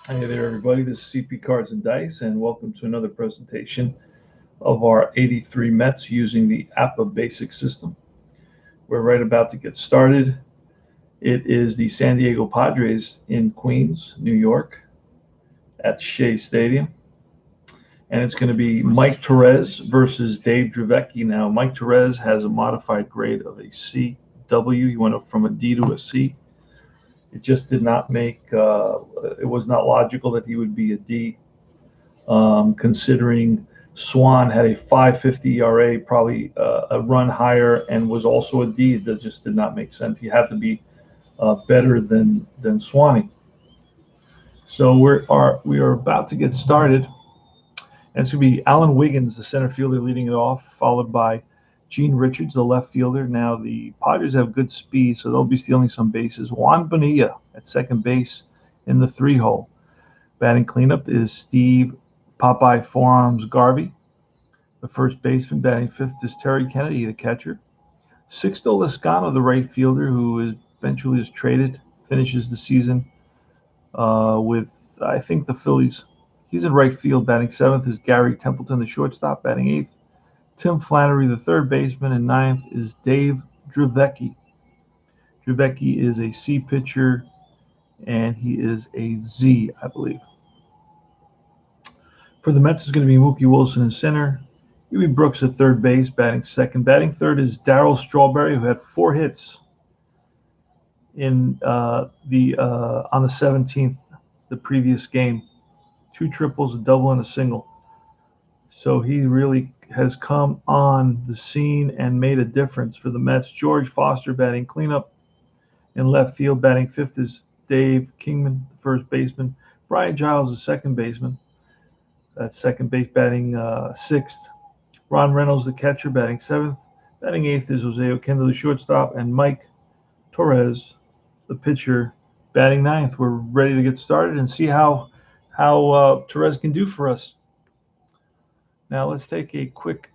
Hey there, everybody. This is CP Cards and Dice, and welcome to another presentation of our 83 Mets using the APBA basic system. We're right about to get started. It is the San Diego Padres in Queens, New York, at Shea Stadium, and it's going to be Mike Torrez versus Dave Dravecky. Now, Mike Torrez has a modified grade of a C W. He went up from a D to a C. It just did not make. It was not logical that he would be a D. Considering Swan had a 5.50 ERA, probably a run higher, and was also a D. That just did not make sense. He had to be better than Swanee. So we are about to get started, and it's going to be Alan Wiggins, the center fielder, leading it off, followed by Gene Richards, the left fielder. Now the Padres have good speed, so they'll be stealing some bases. Juan Bonilla at second base in the 3-hole. Batting cleanup is Steve Popeye Forearms Garvey. The first baseman. Batting fifth is Terry Kennedy, the catcher. Sixto Lascano, the right fielder, who eventually is traded, finishes the season with, I think, the Phillies. He's in right field. Batting seventh is Gary Templeton, the shortstop. Batting eighth, Tim Flannery, the third baseman. And ninth is Dave Dravecky. Dravecky is a C pitcher, and he is a Z, I believe. For the Mets, it's going to be Mookie Wilson in center. Huey Brooks at third base, batting second. Batting third is Darryl Strawberry, who had 4 hits in the on the 17th, the previous game. 2 triples, a double, and a single. So he really has come on the scene and made a difference for the Mets. George Foster batting cleanup. In left field, batting fifth is Dave Kingman, the first baseman. Brian Giles, the second baseman. At second base, batting sixth. Ron Reynolds, the catcher, batting seventh. Batting eighth is Jose Oquendo, the shortstop, and Mike Torrez, the pitcher, batting ninth. We're ready to get started and see how Torrez can do for us. Now let's take a quick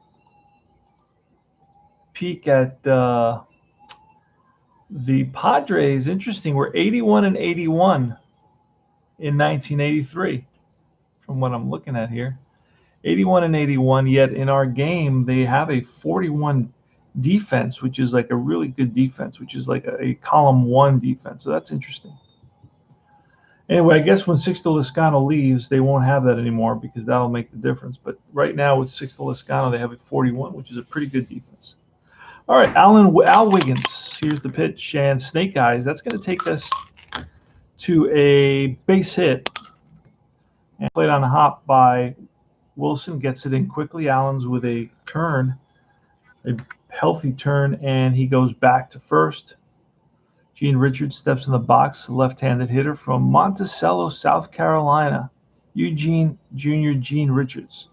peek at the Padres. Interesting. We're 81 and 81 in 1983, from what I'm looking at here. 81 and 81, yet in our game they have a 41 defense, which is like a really good defense, which is like a column 1 defense. So that's interesting. Anyway, I guess when Sixto Lascano leaves, they won't have that anymore because that'll make the difference. But right now with Sixto Lascano, they have a 41, which is a pretty good defense. All right, Al Wiggins. Here's the pitch, and Snake Eyes. That's going to take us to a base hit, and played on a hop by Wilson. Gets it in quickly. Allen's with a turn, a healthy turn, and he goes back to first. Gene Richards steps in the box, left-handed hitter from Monticello, South Carolina. Eugene Jr. Gene Richards.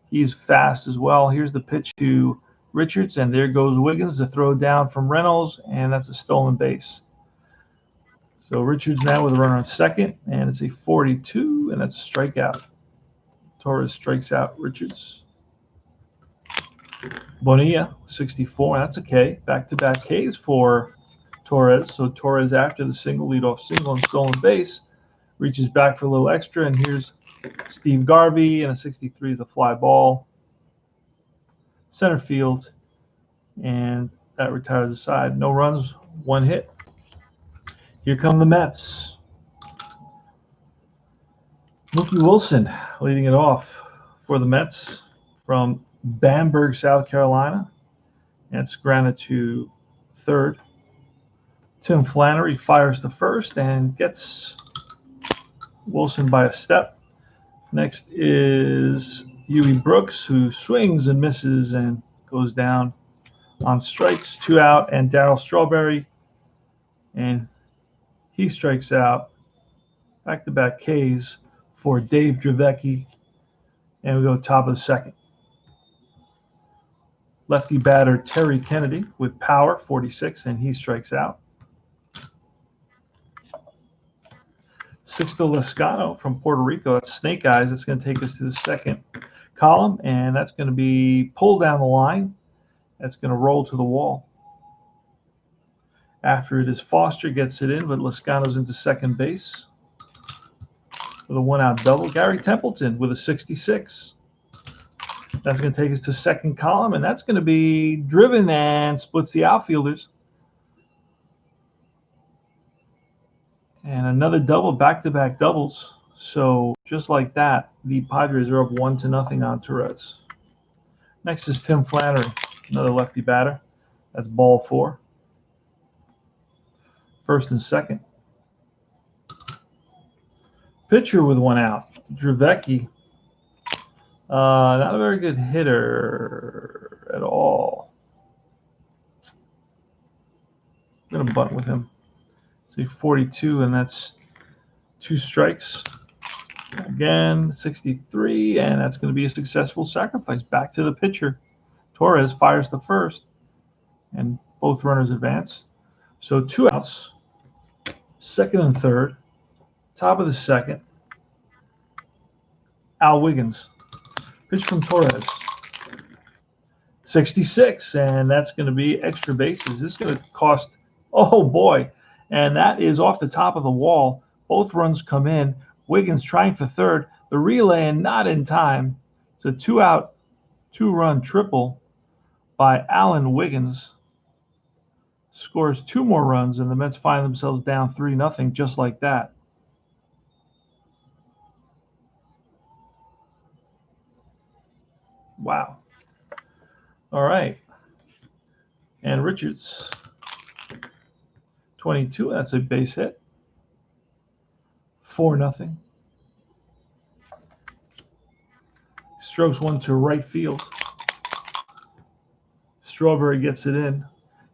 He's fast as well. Here's the pitch to Richards, and there goes Wiggins to throw down from Reynolds, and that's a stolen base. So Richards now with a runner on second, and it's a 42, and that's a strikeout. Torrez strikes out Richards. Bonilla, 64, that's a K. Back-to-back Ks for Torrez. So Torrez, after the single, leadoff single and stolen base, reaches back for a little extra, and here's Steve Garvey, and a 63 is a fly ball. Center field, and that retires the side. No runs, 1 hit. Here come the Mets. Mookie Wilson leading it off for the Mets from Bamberg, South Carolina. And it's grounded to third. Tim Flannery fires to first and gets Wilson by a step. Next is Huey Brooks, who swings and misses and goes down on strikes. 2 out, and Darryl Strawberry, and he strikes out. Back-to-back Ks for Dave Dravecky, and we go top of the second. Lefty batter Terry Kennedy with power, 46, and he strikes out. Sixto Lascano from Puerto Rico, that's Snake Eyes. That's going to take us to the second column, and that's going to be pulled down the line. That's going to roll to the wall. After it is Foster gets it in, but Lascano's into second base. with a 1-out double. Gary Templeton with a 66. That's going to take us to second column, and that's going to be driven and splits the outfielders. And another double, back-to-back doubles. So just like that, the Padres are up 1-0 on Torrez. Next is Tim Flannery, another lefty batter. That's ball 4. First and second. Pitcher with 1 out, Drevecki. Not a very good hitter at all. I'm going to bunt with him. See, 42, and that's 2 strikes. Again, 63, and that's going to be a successful sacrifice. Back to the pitcher. Torrez fires the first, and both runners advance. So 2 outs, second and third, top of the second. Al Wiggins. Pitch from Torrez. 66, and that's going to be extra bases. This is going to cost, oh boy, and that is off the top of the wall. Both runs come in. Wiggins trying for third. The relay and not in time. It's a 2-out, 2-run triple by Alan Wiggins. Scores 2 more runs, and the Mets find themselves down 3-0 just like that. Wow. All right. And Richards, 22. That's a base hit. 4-0. Strokes one to right field. Strawberry gets it in.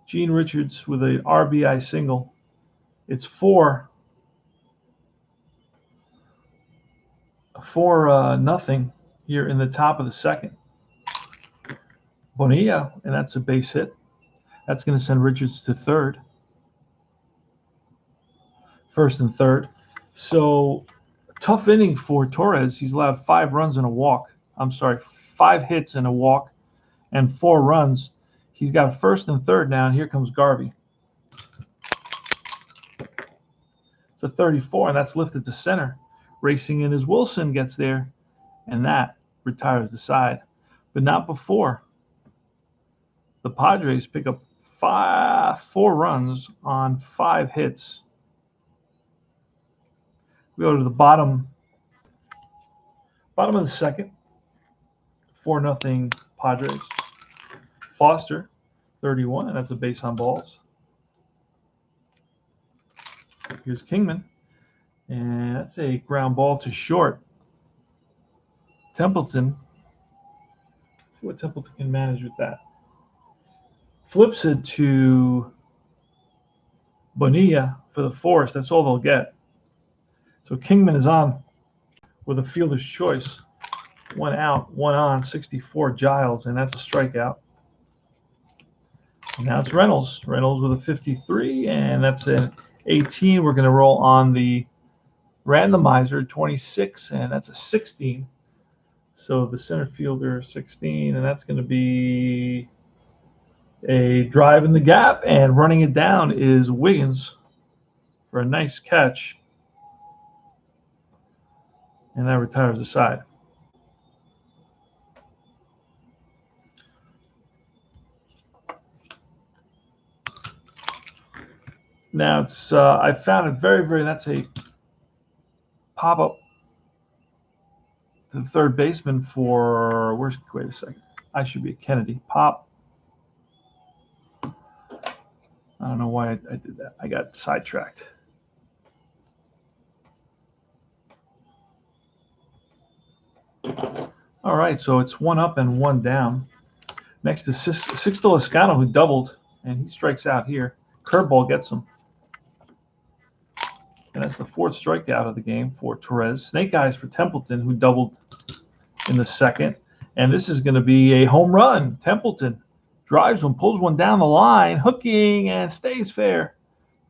Gene Richards with an RBI single. It's 4-0 here in the top of the second. Bonilla, and that's a base hit. That's going to send Richards to third. First and third. So, tough inning for Torrez. He's allowed 5 runs and a walk. I'm sorry, 5 hits and a walk and 4 runs. He's got first and third now, and here comes Garvey. It's a 34, and that's lifted to center. Racing in as Wilson gets there, and that retires the side. But not before. The Padres pick up 4 runs on 5 hits. We go to the bottom of the second. 4-0 Padres. Foster, 31, and that's a base on balls. Here's Kingman, and that's a ground ball to short. Templeton. Let's see what Templeton can manage with that. Flips it to Bonilla for the force. That's all they'll get. So Kingman is on with a fielder's choice. 1 out, 1 on, 64 Giles, and that's a strikeout. And now it's Reynolds. Reynolds with a 53, and that's an 18. We're going to roll on the randomizer, 26, and that's a 16. So the center fielder, 16, and that's going to be a drive in the gap, and running it down is Wiggins for a nice catch. And that retires the side. Now it's I found it very that's a pop-up to the third baseman for wait a second. I should be a Kennedy. Pop. I don't know why I did that. I got sidetracked. All right, so it's 1 up and 1 down. Next is Sixto Lascano, who doubled, and he strikes out here. Curveball gets him. And that's the 4th strikeout of the game for Torrez. Snake eyes for Templeton, who doubled in the second. And this is going to be a home run. Templeton drives one, pulls one down the line, hooking, and stays fair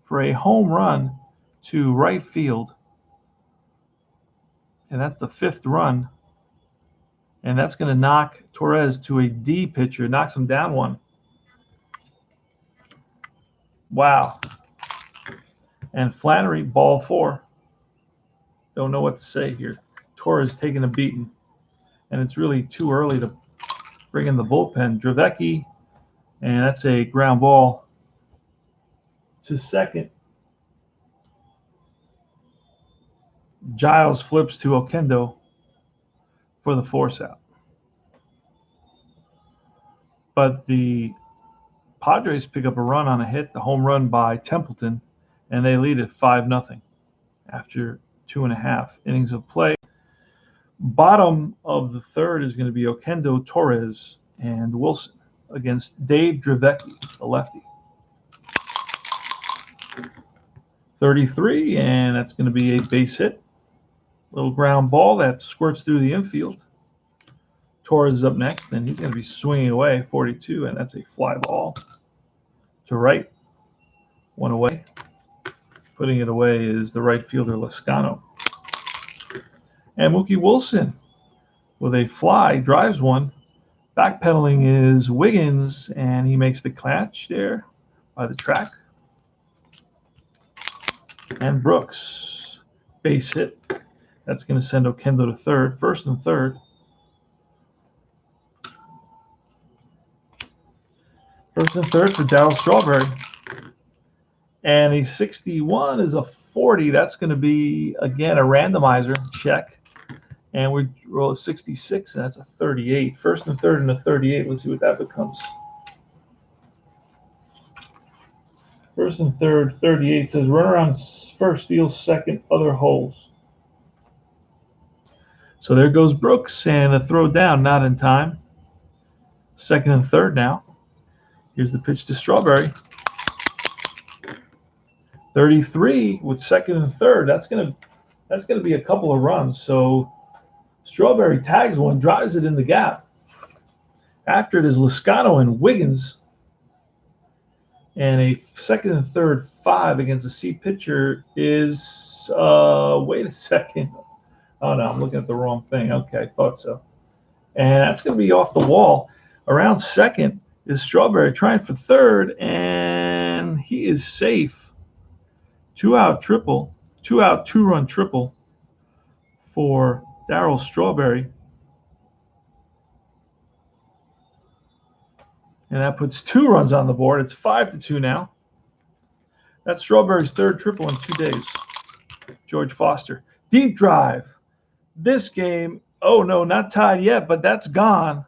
for a home run to right field. And that's the 5th run. And that's going to knock Torrez to a D pitcher, knocks him down 1. Wow. And Flannery, ball 4. Don't know what to say here. Torrez taking a beating, and it's really too early to bring in the bullpen. Dravecki, and that's a ground ball to second. Giles flips to Oquendo for the force out. But the Padres pick up a run on a hit, the home run by Templeton, and they lead it 5-0 after 2.5 innings of play. Bottom of the third is going to be Oquendo, Torrez, and Wilson against Dave Dravecki, the lefty. 33, and that's going to be a base hit. Little ground ball that squirts through the infield. Torrez is up next, and he's going to be swinging away, 42, and that's a fly ball to right. One away. Putting it away is the right fielder, Lascano. And Mookie Wilson with a fly, drives one. Backpedaling is Wiggins, and he makes the catch there by the track. And Brooks, base hit. That's going to send Oquendo to third, first and third. First and third for Darryl Strawberry. And a 61 is a 40. That's going to be, again, a randomizer check. And we roll a 66, and that's a 38. First and third and a 38. Let's see what that becomes. First and third, 38 says runner on first, steals second, other holes. So there goes Brooks, and the throw down, not in time. Second and third now. Here's the pitch to Strawberry. 33 with second and third. That's gonna be a couple of runs. So Strawberry tags one, drives it in the gap. After it is Lascano and Wiggins. And a second and third 5 against a C pitcher is wait a second. Oh no, I'm looking at the wrong thing. Okay, thought so. And that's going to be off the wall. Around second is Strawberry trying for third, and he is safe. 2-out triple, 2-out 2-run triple for Darryl Strawberry. And that puts 2 runs on the board. It's 5-2 now. That's Strawberry's third triple in 2 days. George Foster. Deep drive. This game, oh no, not tied yet, but that's gone.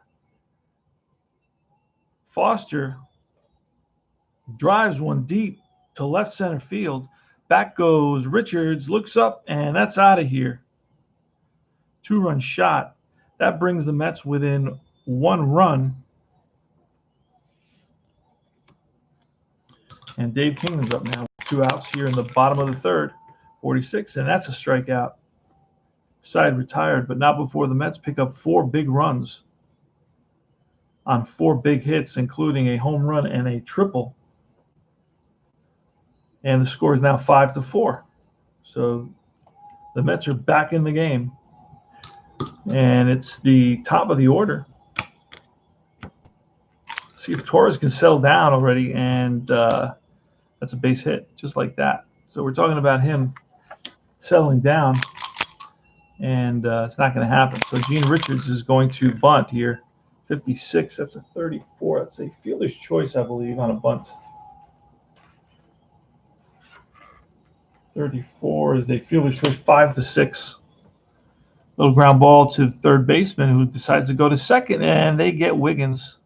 Foster drives one deep to left center field. Back goes Richards, looks up, and that's out of here. 2-run shot. That brings the Mets within 1 run. And Dave Kingman's up now. 2 outs here in the bottom of the third. 46, and that's a strikeout. Side retired, but not before the Mets pick up 4 big runs on 4 big hits, including a home run and a triple. And the score is now 5-4. So the Mets are back in the game. And it's the top of the order. See if Torrez can settle down already, and that's a base hit, just like that. So we're talking about him settling down, and it's not going to happen. So Gene Richards is going to bunt here. 56, that's a 34. That's a fielder's choice, I believe, on a bunt. 34 is a fielder's choice, 5-6. Little ground ball to the third baseman, who decides to go to second, and they get Wiggins.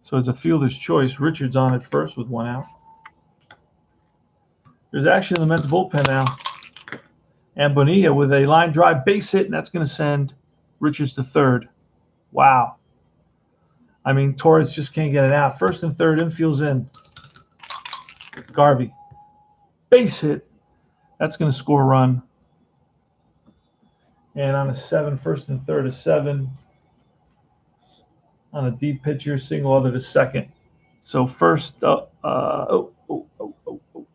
So it's a fielder's choice. Richards on at first with 1 out. There's action in the Mets bullpen now. And Bonilla with a line drive base hit, and that's going to send Richards to third. Wow. I mean, Torrez just can't get it out. First and third, infield's in. Garvey. Base hit. That's going to score a run. And on a 7, first and third, a 7. On a deep pitcher, single other to second. So first,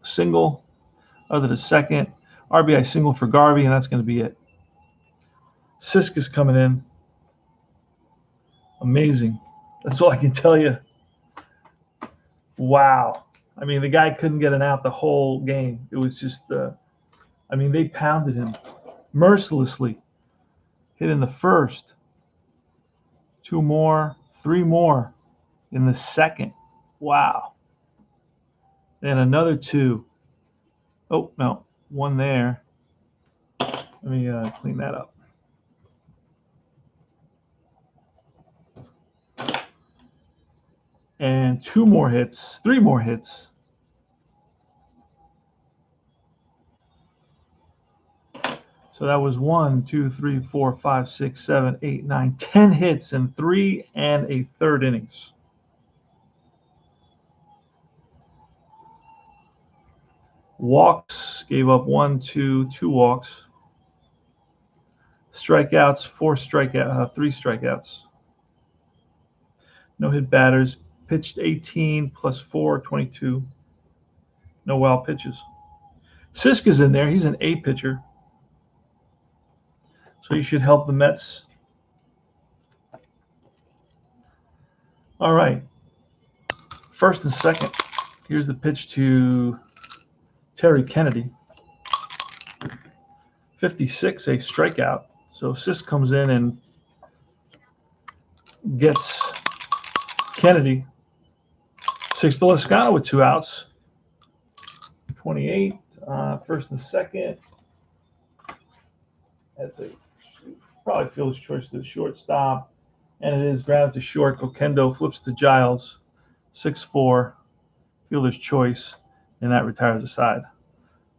single other to second. RBI single for Garvey, and that's going to be it. Sisk is coming in. Amazing. That's all I can tell you. Wow. I mean, the guy couldn't get an out the whole game. It was just, I mean, they pounded him mercilessly. Hit in the first. 2 more, 3 more in the second. Wow. And another 2. Oh, no. 1 there. Let me clean that up. And 2 more hits. 3 more hits. So that was 1, 2, 3, 4, 5, 6, 7, 8, 9, 10 hits in 3 1/3 innings. Walks, gave up 1, 2, 2 walks. Strikeouts, 3 strikeouts. No hit batters. Pitched 18 plus 4, 22. No wild pitches. Sisk is in there. He's an A pitcher. So he should help the Mets. All right. First and second. Here's the pitch to Terry Kennedy. 56, a strikeout. So Sisk comes in and gets Kennedy. 6 to Loscano with 2 outs. 28, first and second. That's a probably fielder's choice to the shortstop. And it is grounded to short. Okendo flips to Giles. 6-4, fielder's choice, and that retires the side.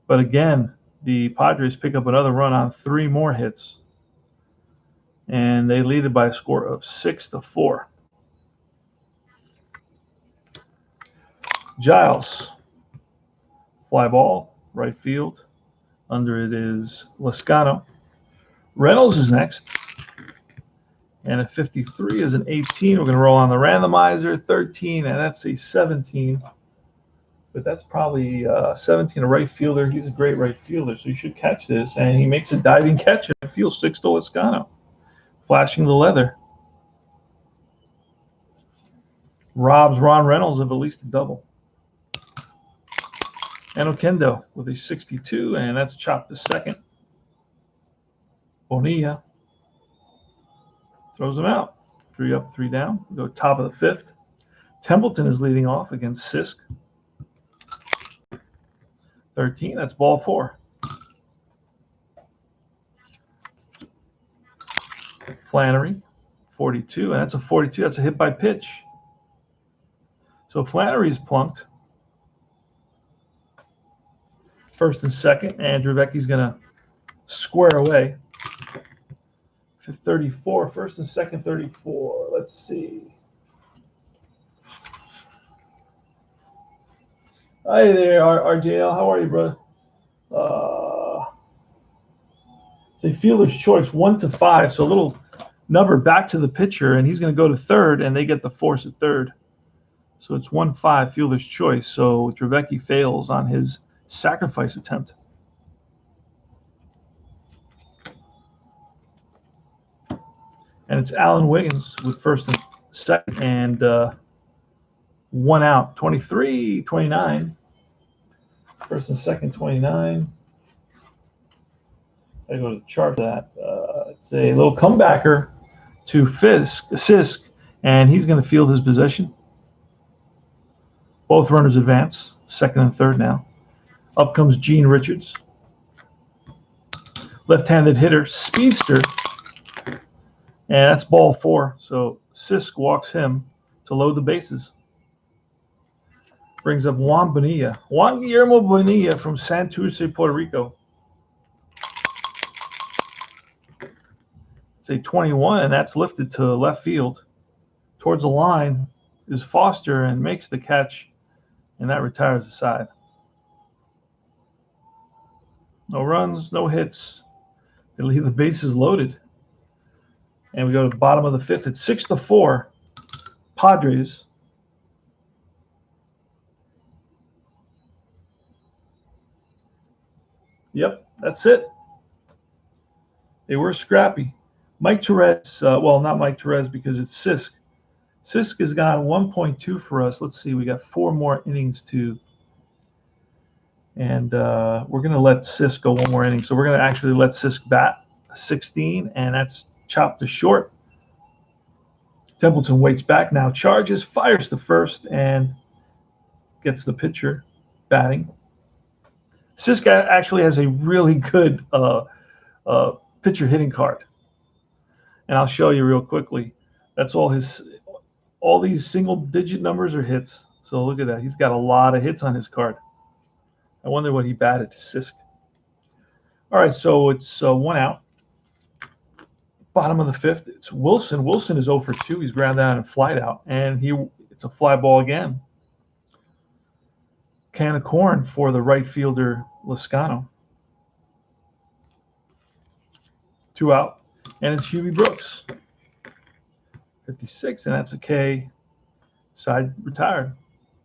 But again, the Padres pick up another run on 3 more hits. And they lead it by a score of 6-4. Giles, fly ball, right field. Under it is Loscano. Reynolds is next. And a 53 is an 18. We're going to roll on the randomizer. 13, and that's a 17. But that's probably 17, a right fielder. He's a great right fielder, so you should catch this. And he makes a diving catch at field 6 to Loscano. Flashing the leather. Robs Ron Reynolds of at least a double. And Okendo with a 62, and that's chopped to second. Bonilla throws him out. 3 up, 3 down. We go top of the 5th. Templeton is leading off against Sisk. 13, that's ball 4. Flannery, 42, and that's a 42. That's a hit by pitch. So Flannery is plunked. First and second, and Dravecki's going to square away. 34, first and second, 34. Let's see. Hi there, RJL. How are you, brother? It's a fielder's choice, 1 to 5. So a little number back to the pitcher, and he's going to go to third, and they get the force at third. So it's 1-5 fielder's choice. So Dravecki fails on his sacrifice attempt. And it's Alan Wiggins with first and second, and 1 out. 23, 29. First and second, 29. I go to the chart for that. It's a little comebacker to Sisk, and he's going to field his possession. Both runners advance, second and third now. Up comes Gene Richards. Left-handed hitter, speedster. And that's ball 4. So Sisk walks him to load the bases. Brings up Juan Guillermo Bonilla from Santurce, Puerto Rico. It's a 21, and that's lifted to left field. Towards the line is Foster and makes the catch, and that retires the side. No runs, no hits. They leave the bases loaded. And we go to the bottom of the 5th. It's 6-4. Padres. Yep, that's it. They were scrappy. Mike Torrez, well, not Mike Torrez because it's Sisk. Sisk has gone 1.2 for us. Let's see, we got 4 more innings to And we're going to let Sisk go one more inning. So we're going to actually let Sisk bat 16, and that's chopped to short. Templeton waits back now, charges, fires to first, and gets the pitcher batting. Sisk actually has a really good pitcher hitting card, and I'll show you real quickly. That's all these single-digit numbers are hits. So look at that. He's got a lot of hits on his card. I wonder what he batted, Sisk. All right, so it's 1 out. Bottom of the fifth, it's Wilson. Wilson is 0 for 2. He's ground down and flied out, and it's a fly ball again. Can of corn for the right fielder, Lascano. 2 out, and it's Hubie Brooks. 56, and that's a K. Side retired.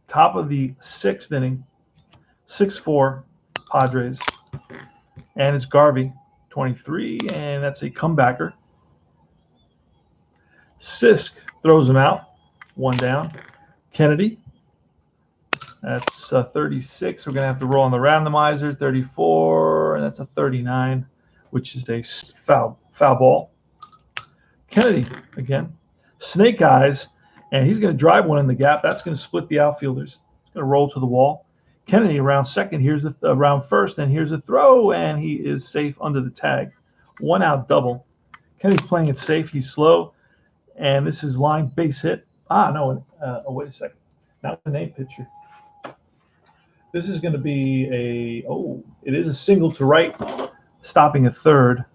Top of the 6th inning, 6-4 Padres, and it's Garvey, 23, and that's a comebacker. Sisk throws him out, 1 down. Kennedy, that's 36. We're going to have to roll on the randomizer. 34, and that's a 39, which is a foul ball. Kennedy again, snake eyes, and he's going to drive one in the gap. That's going to split the outfielders. It's going to roll to the wall. Kennedy around second. Here's around first, and here's a throw, and he is safe under the tag. 1 out double. Kennedy's playing it safe. He's slow, and this is line base hit. No, wait a second. Not the name pitcher. This is going to be it is a single to right. Stopping at third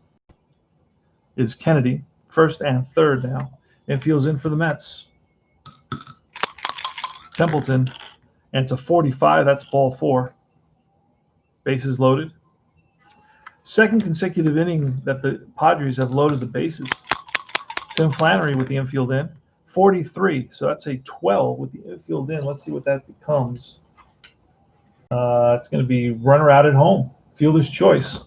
is Kennedy. First and third now. Infield's in for the Mets. Templeton, and it's a 45. That's ball 4. Bases loaded. Second consecutive inning that the Padres have loaded the bases. Tim Flannery with the infield in. 43. So that's a 12 with the infield in. Let's see what that becomes. It's going to be runner out at home. Fielder's choice.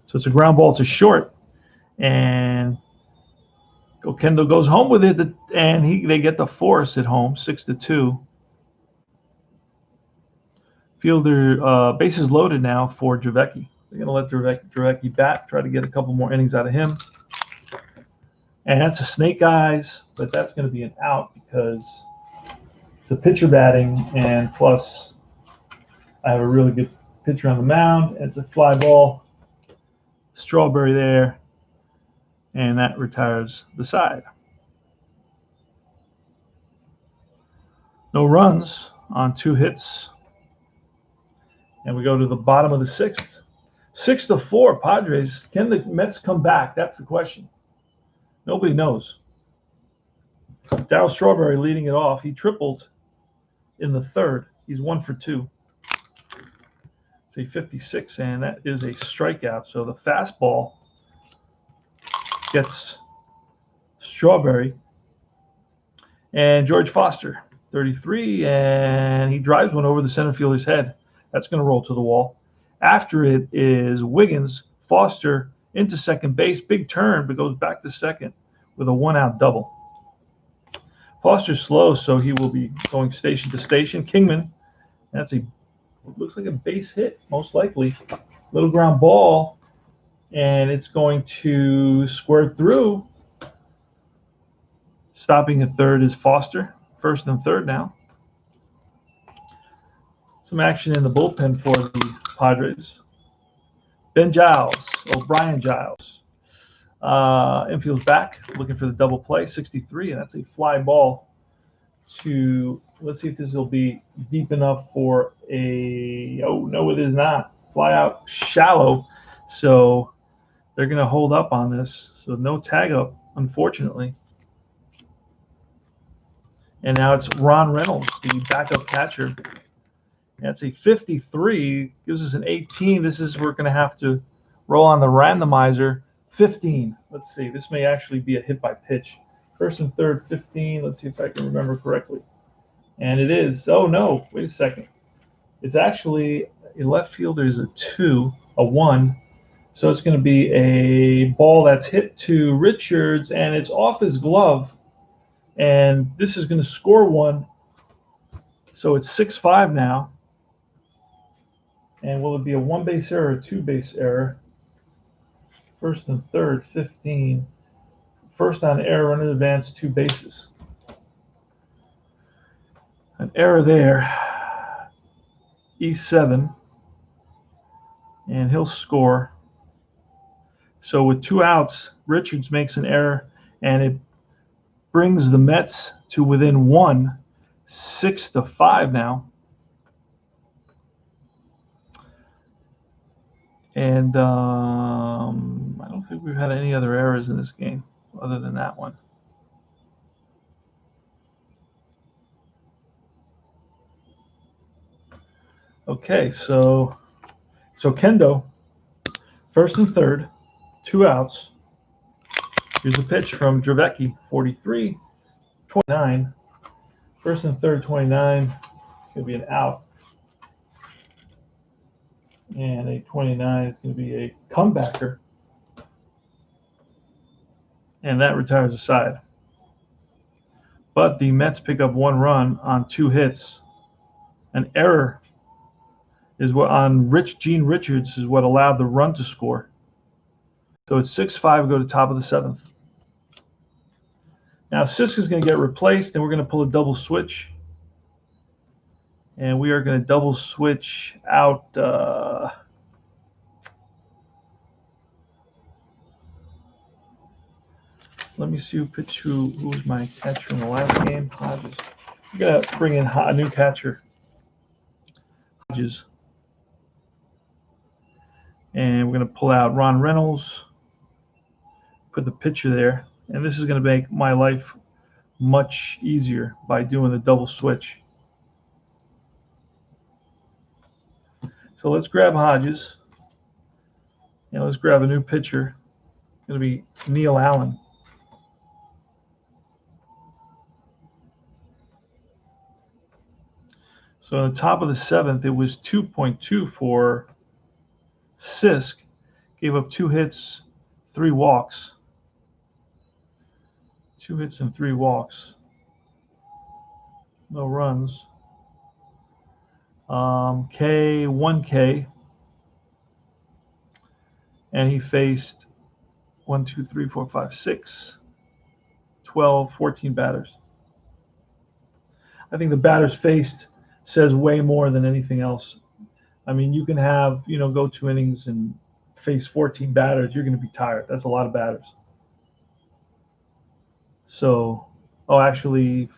So it's a ground ball to short. And Kendall goes home with it, and they get the force at home, 6-2. Fielder bases loaded now for Javecki. They're going to let Javecki bat, try to get a couple more innings out of him. And that's a snake eyes, but that's going to be an out because it's a pitcher batting, and plus I have a really good pitcher on the mound. It's a fly ball. Strawberry there. And that retires the side. No runs on 2 hits. And we go to the bottom of the 6th. 6-4 Padres. Can the Mets come back? That's the question. Nobody knows. Darryl Strawberry leading it off. He tripled in the 3rd. He's 1 for 2. It's a 56, and that is a strikeout. So the fastball gets Strawberry. And George Foster, 33, and he drives one over the center fielder's head. That's going to roll to the wall. After it is Wiggins. Foster into second base. Big turn, but goes back to second with a 1-out double. Foster's slow, so he will be going station to station. Kingman, looks like a base hit, most likely. Little ground ball, and it's going to square through. Stopping at third is Foster. First and third now. Some action in the bullpen for the Padres. Brian Giles. Infield's back, looking for the double play, 63, and that's a fly ball to, let's see if this will be deep enough for no, it is not. Fly out shallow, so they're going to hold up on this. So no tag up, unfortunately. And now it's Ron Reynolds, the backup catcher. That's a 53, gives us an 18. We're going to have to roll on the randomizer. 15. Let's see. This may actually be a hit by pitch. First and third, 15. Let's see if I can remember correctly. And it is. Oh, no. Wait a second. It's actually a left fielder is a 2, a 1. So it's going to be a ball that's hit to Richards, and it's off his glove. And this is going to score one. So it's 6-5 now. And will it be a one-base error or a two-base error? First and third, 15. First on error, runner advance, 2 bases. An error there. E7. And he'll score. So with 2 outs, Richards makes an error, and it brings the Mets to within 1, 6-5 now. And I don't think we've had any other errors in this game other than that one. Okay, so Kendo, first and third, 2 outs. Here's a pitch from Dravecki, 43, 29. First and third, 29. It's going to be an out. And a 29 is going to be a comebacker. And that retires the side. But the Mets pick up 1 run on 2 hits. An error is what on Gene Richards is what allowed the run to score. So it's 6-5, go to top of the 7th. Now Sisk is going to get replaced, and we're going to pull a double switch. And we are going to double switch out let me see who was my catcher in the last game. Hodges. We're going to bring in a new catcher. Hodges. And we're going to pull out Ron Reynolds. Put the pitcher there. And this is going to make my life much easier by doing the double switch. So let's grab Hodges. And let's grab a new pitcher. It's going to be Neil Allen. So on the top of the 7th, it was 2.2 for Sisk. Gave up 2 hits, 3 walks. 2 hits and 3 walks. No runs. K. And he faced 1, 2, 3, 4, 5, 6, 12, 14 batters. I think the batters faced says way more than anything else. I mean, you can have, go 2 innings and face 14 batters. You're going to be tired. That's a lot of batters. So, actually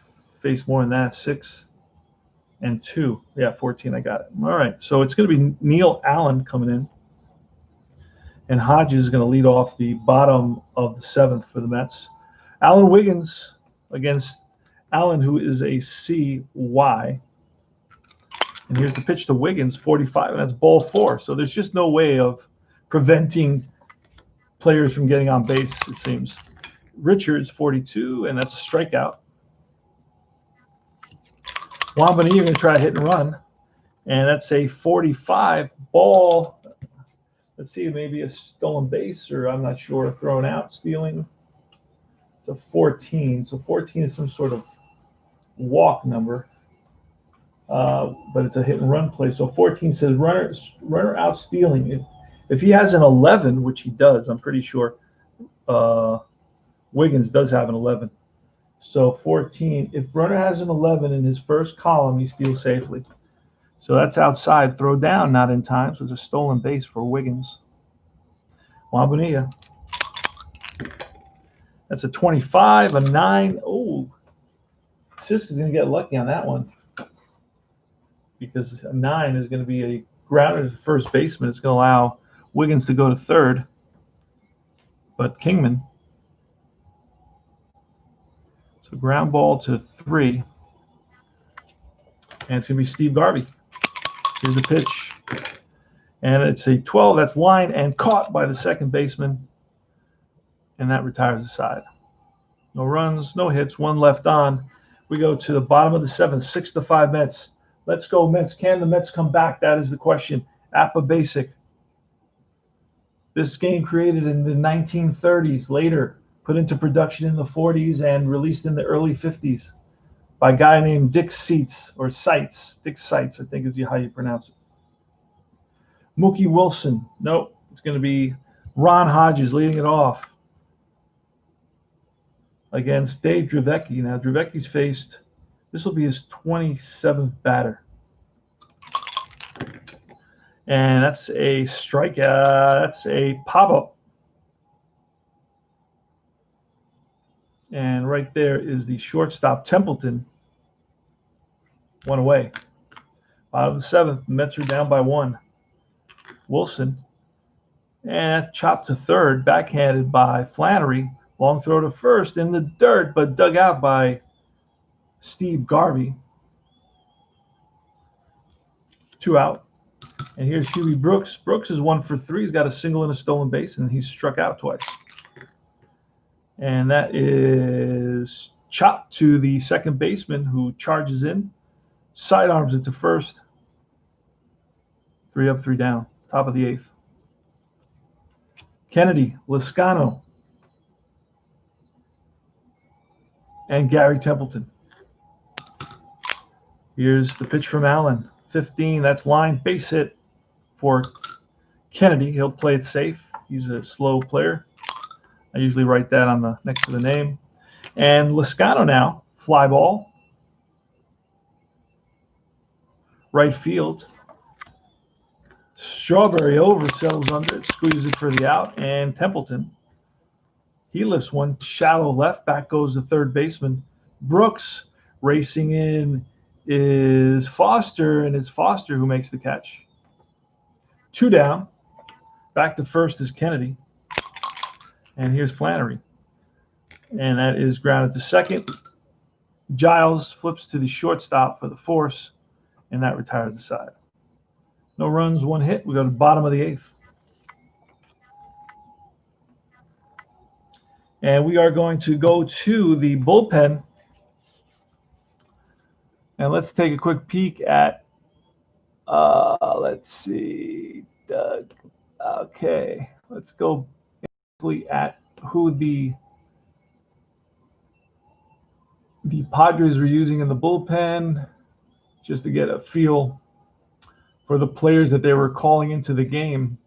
face more than that, 6 and 2. Yeah, 14, I got it. All right, so it's going to be Neil Allen coming in. And Hodges is going to lead off the bottom of the 7th for the Mets. Alan Wiggins against Allen, who is a CY. And here's the pitch to Wiggins, 45, and that's ball 4. So there's just no way of preventing players from getting on base, it seems. Richards, 42, and that's a strikeout. Wambani, you're going to try a hit and run. And that's a 45 ball. Let's see, maybe a stolen base, or I'm not sure, thrown out, stealing. It's a 14. So 14 is some sort of walk number. But it's a hit and run play. So 14 says runner out stealing. If he has an 11, which he does, I'm pretty sure Wiggins does have an 11. So 14, if runner has an 11 in his first column, he steals safely. So that's outside. Throw down, not in time. So it's a stolen base for Wiggins. Wambania. That's a 25, a 9. Oh, Sisk is going to get lucky on that one, because a 9 is going to be a grounder to first baseman. It's going to allow Wiggins to go to third. But Kingman. So ground ball to 3. And it's going to be Steve Garvey. Here's the pitch. And it's a 12. That's line and caught by the second baseman. And that retires the side. No runs, no hits, 1 left on. We go to the bottom of the 7th, 6-5 Mets. Let's go, Mets. Can the Mets come back? That is the question. APBA Basic. This game created in the 1930s, later put into production in the 40s and released in the early 50s by a guy named Dick Seitz, or Seitz. Dick Seitz, I think is how you pronounce it. Mookie Wilson. Nope. It's going to be Ron Hodges leading it off against Dave Dravecky. Now, Dravecky's faced, this will be his 27th batter. And that's a strikeout. That's a pop-up. And right there is the shortstop, Templeton. One away. Bottom of the seventh, the Mets are down by 1. Wilson. And that's chopped to third, backhanded by Flannery. Long throw to first in the dirt, but dug out by Steve Garvey. 2 out. And here's Huey Brooks. Brooks is 1 for 3. He's got a single and a stolen base, and he's struck out twice. And that is chopped to the second baseman, who charges in, sidearms it to first. 3 up, 3 down. Top of the 8th. Kennedy, Lascano, and Gary Templeton. Here's the pitch from Allen. 15, that's line, base hit for Kennedy. He'll play it safe. He's a slow player. I usually write that on the next to the name. And Lascano now, fly ball. Right field. Strawberry over, settles under it, squeezes it for the out, and Templeton, he lifts one shallow left, back goes the third baseman. Brooks, racing in is Foster, and it's Foster who makes the catch. 2 down, back to first is Kennedy, and here's Flannery, and that is grounded to second. Giles flips to the shortstop for the force, and that retires the side. No runs, 1 hit. We go to the bottom of the 8th. And we are going to go to the bullpen. And let's take a quick peek at, let's see, Doug. Okay, let's go at who the Padres were using in the bullpen, just to get a feel for the players that they were calling into the game.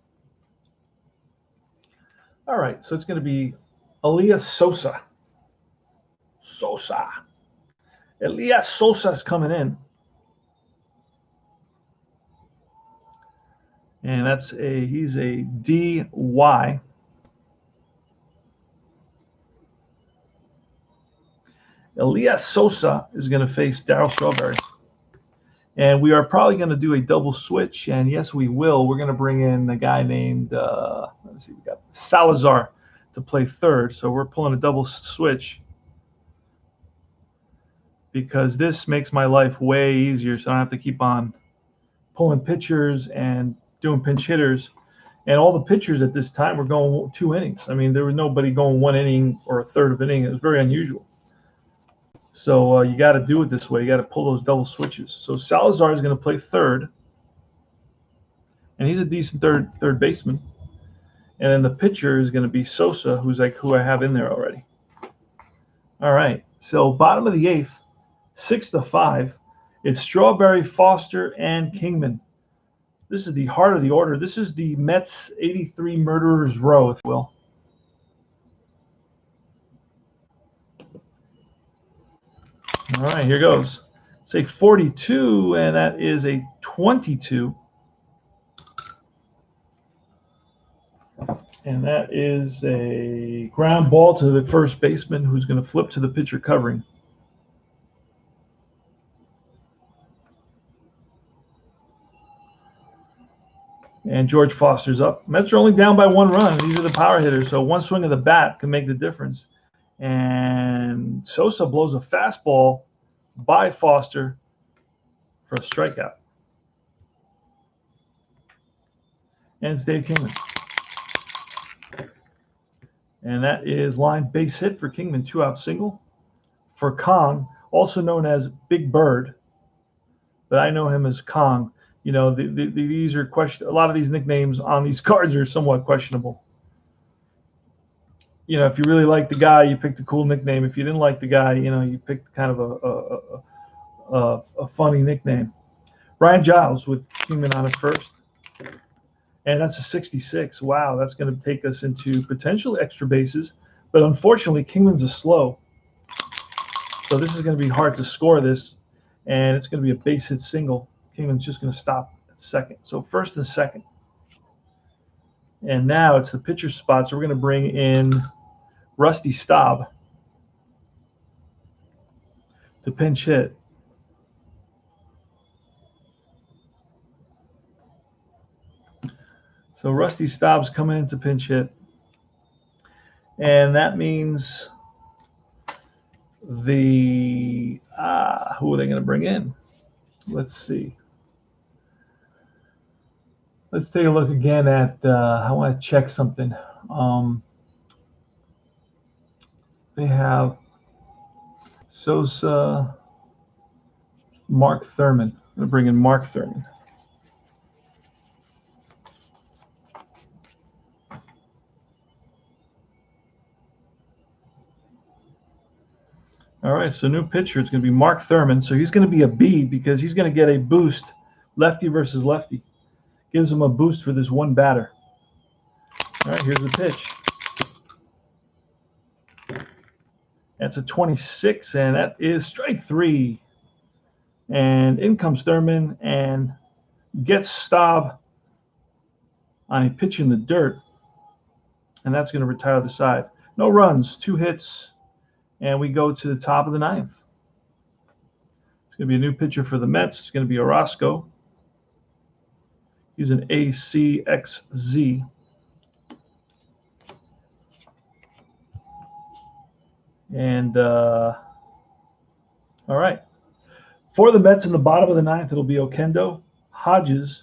All right, so it's going to be Elias Sosa. Elias Sosa's coming in. And he's a DY. Elias Sosa is going to face Darryl Strawberry. And we are probably going to do a double switch, and yes, we will. We're going to bring in a guy named, let's see, we got Salazar to play third. So we're pulling a double switch because this makes my life way easier, so I don't have to keep on pulling pitchers and doing pinch hitters. And all the pitchers at this time were going 2 innings. I mean, there was nobody going 1 inning or a third of an inning. It was very unusual. So you got to do it this way. You got to pull those double switches. So Salazar is going to play third, and he's a decent third baseman. And then the pitcher is going to be Sosa, who's like who I have in there already. All right. So bottom of the 8th, 6-5. It's Strawberry, Foster, and Kingman. This is the heart of the order. This is the Mets 83 murderers row, if you will. All right, here goes. Say 42, and that is a 22. And that is a ground ball to the first baseman, who's going to flip to the pitcher covering. And George Foster's up. Mets are only down by 1 run. These are the power hitters, so 1 swing of the bat can make the difference. And Sosa blows a fastball by Foster for a strikeout. And it's Dave Kingman. And that is line base hit for Kingman, 2-out single. For Kong, also known as Big Bird, but I know him as Kong. You know, these are a lot of these nicknames on these cards are somewhat questionable. You know, if you really like the guy, you picked a cool nickname. If you didn't like the guy, you know, you picked kind of a funny nickname. Ryan Giles with Kingman on at first. And that's a 66. Wow, that's going to take us into potential extra bases. But unfortunately, Kingman's a slow. So this is going to be hard to score this. And it's going to be a base hit single. Kingman's just going to stop at second. So first and second. And now it's the pitcher spot. So we're going to bring in Rusty Staub to pinch hit. So Rusty Staub's coming in to pinch hit. And that means the who are they going to bring in? Let's see. Let's take a look again at I want to check something. They have Sosa, Mark Thurman. I'm going to bring in Mark Thurman. All right, so new pitcher. It's going to be Mark Thurman. So he's going to be a B because he's going to get a boost, lefty versus lefty. Gives him a boost for this one batter. All right, here's the pitch. That's a 26, and that is strike 3. And in comes Thurman and gets Staub on a pitch in the dirt. And that's going to retire the side. No runs, 2 hits. And we go to the top of the 9th. It's going to be a new pitcher for the Mets. It's going to be Orozco. He's an ACXZ. And, all right. For the Mets in the bottom of the 9th, it'll be Oquendo, Hodges,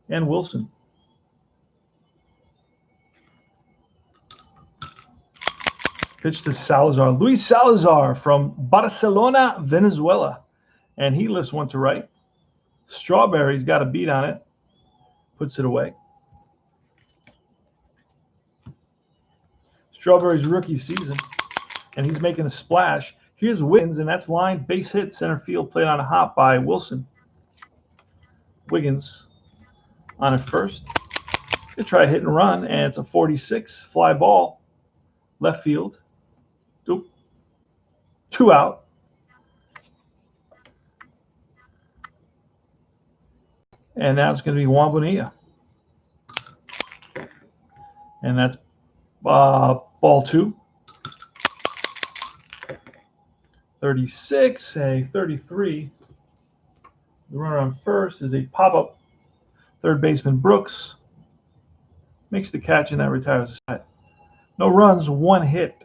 and Wilson. Pitch to Salazar. Luis Salazar from Barcelona, Venezuela. And he lifts one to right. Strawberry's got a beat on it. Puts it away. Strawberry's rookie season. And he's making a splash. Here's Wiggins, and that's line base hit center field, played on a hop by Wilson. Wiggins on at first. They try hit and run, and it's a 46 fly ball. Left field. 2 out. And now it's going to be Juan Bonilla. And that's ball 2. 36, a 33. The runner on first is a pop-up. Third baseman Brooks makes the catch, and that retires the side. No runs, 1 hit.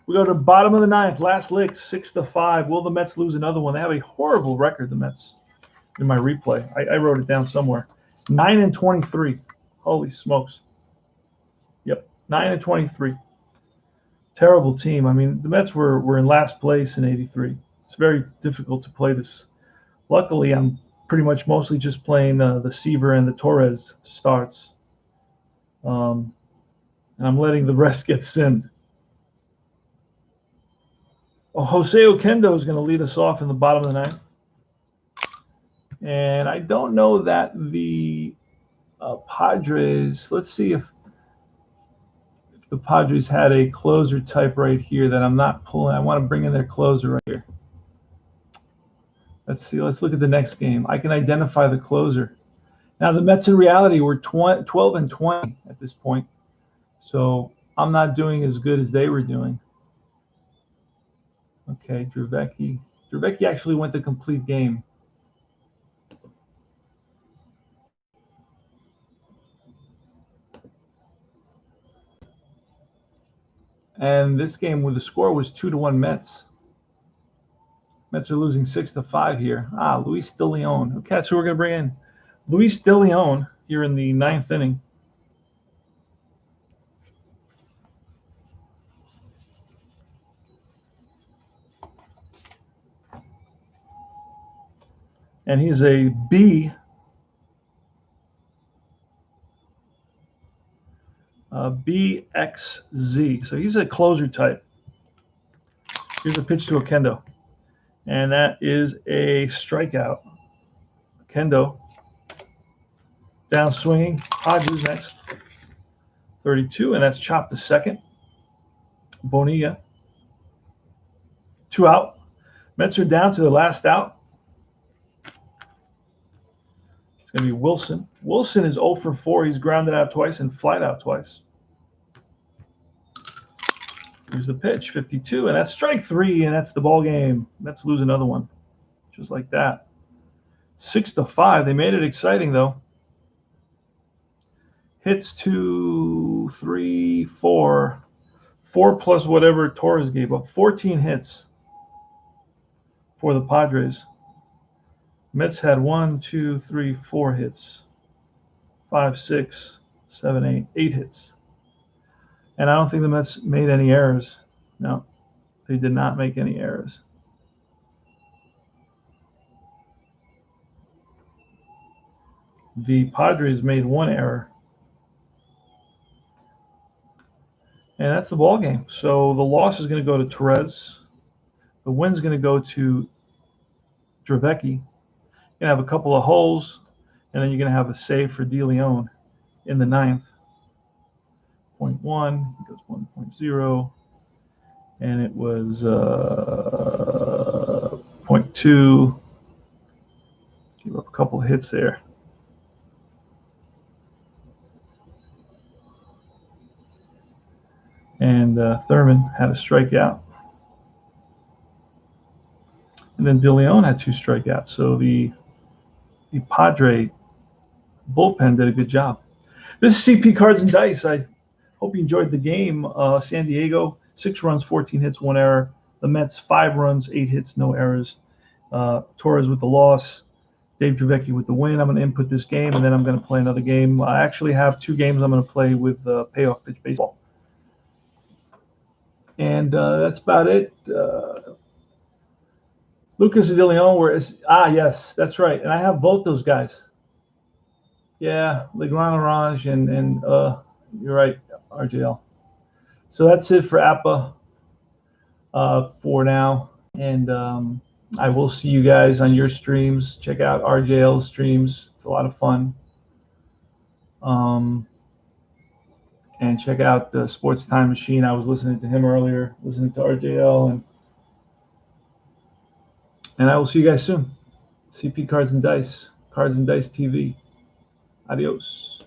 We go to the bottom of the 9th. Last licks, 6-5. Will the Mets lose another one? They have a horrible record, the Mets, in my replay. I wrote it down somewhere. 9-23. Holy smokes. Yep, 9-23. Terrible team. I mean, the Mets were in last place in '83. It's very difficult to play this. Luckily, I'm pretty much mostly just playing the Seaver and the Torrez starts. And I'm letting the rest get simmed. Jose Oquendo is going to lead us off in the bottom of the 9th. And I don't know that the Padres, let's see if the Padres had a closer type right here that I'm not pulling. I want to bring in their closer right here. Let's see. Let's look at the next game. I can identify the closer. Now, the Mets in reality were 12-20 at this point. So I'm not doing as good as they were doing. Okay, Drevecki. Drevecki actually went the complete game. And this game, where the score was 2-1 Mets. Mets are losing 6-5 here. Luis De Leon. Okay, that's who we're going to bring in. Luis De Leon here in the 9th inning. And he's a B. BXZ. So he's a closer type. Here's a pitch to Oquendo. And that is a strikeout. Oquendo Down swinging. Padres next. 32, and that's chopped to second. Bonilla. 2 out. Mets are down to the last out. It's going to be Wilson. Wilson is 0 for 4. He's grounded out twice and flied out twice. Here's the pitch, 52, and that's strike 3, and that's the ball game. Mets lose another one, just like that. 6-5. They made it exciting though. Hits 2, 3, 4. 4 plus whatever Torrez gave up. 14 hits for the Padres. Mets had 1, 2, 3, 4 hits. 5, 6, 7, 8. 8 hits. And I don't think the Mets made any errors. No, they did not make any errors. The Padres made 1 error. And that's the ball game. So the loss is going to go to Torrez. The win's going to go to Dravecky. You're going to have a couple of holes, and then you're going to have a save for De Leon in the 9th. 0.1, he goes 1.0, and it was 0.2. Give up a couple of hits there. And Thurman had a strikeout. And then De Leon had 2 strikeouts. So the Padre bullpen did a good job. This is CP Cards and Dice. I hope you enjoyed the game. San Diego, 6 runs, 14 hits, 1 error. The Mets, 5 runs, 8 hits, no errors. Torrez with the loss. Dave Dravecky with the win. I'm going to input this game, and then I'm going to play another game. I actually have 2 games I'm going to play with payoff pitch baseball. And that's about it. Lucas De Leon, yes, that's right. And I have both those guys. Yeah, Legrand Orange and you're right, RJL. So that's it for APBA for now. And I will see you guys on your streams. Check out RJL's streams. It's a lot of fun. And check out the Sports Time Machine. I was listening to him earlier, listening to RJL. And I will see you guys soon. CP Cards and Dice TV. Adios.